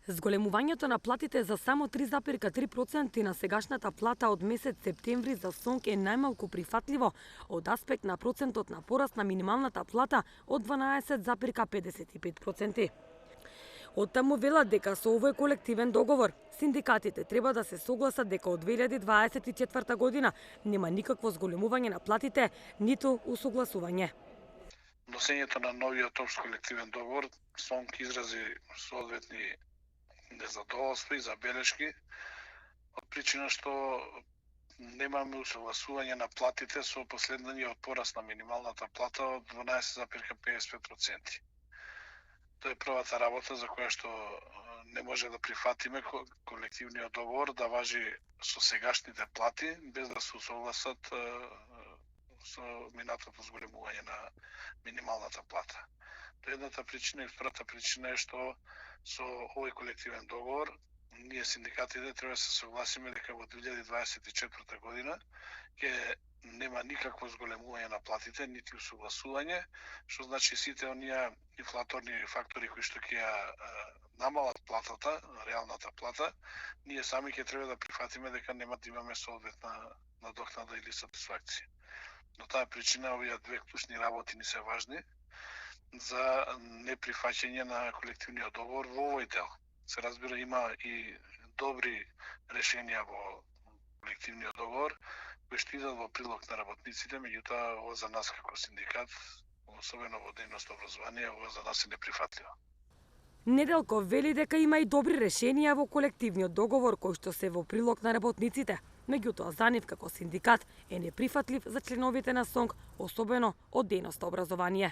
Зголемувањето на платите за само 3,3% на сегашната плата од месец септември за СОНК е најмалку прифатливо од аспект на процентот на пораст на минималната плата од 12,55%. Оттаму велат дека со овој колективен договор синдикатите треба да се согласат дека од 2024 година нема никакво зголемување на платите, ниту усогласување. Носењето на новиот општ колективен договор, СОНК изрази соодветни незадоволства и забелешки од причина што немаме усогласување на платите со последниот пораст на минималната плата од 12,55%. Тоа е првата работа за која што не може да прифатиме колективниот договор да важи со сегашните плати без да се усогласат со минатото зголемување на минималната плата. Тоа е едната причина и втората причина е што со овој колективен договор ние синдикатите треба да се согласиме дека во 2024 година ќе нема никакво зголемување на платите, нити усогласување, што значи сите оние инфлаторни фактори кои што ќе намалат платата, реалната плата, ние сами ќе треба да прифатиме дека нема да имаме соодветна надокнада или сатисфакција. Но таа причина овие две клучни работи ни се важни за неприфаќање на колективниот договор во овој дел. Се разбира, има и добри решенија во колективниот договор кои што идат во прилог на работниците, меѓутоа ова за нас како синдикат, особено во дејност образование, ова за нас е неприфатливо. Неделков вели дека има и добри решенија во колективниот договор кои што се во прилог на работниците, меѓутоа за нив како синдикат е неприфатлив за членовите на СОНК, особено од дејност образование.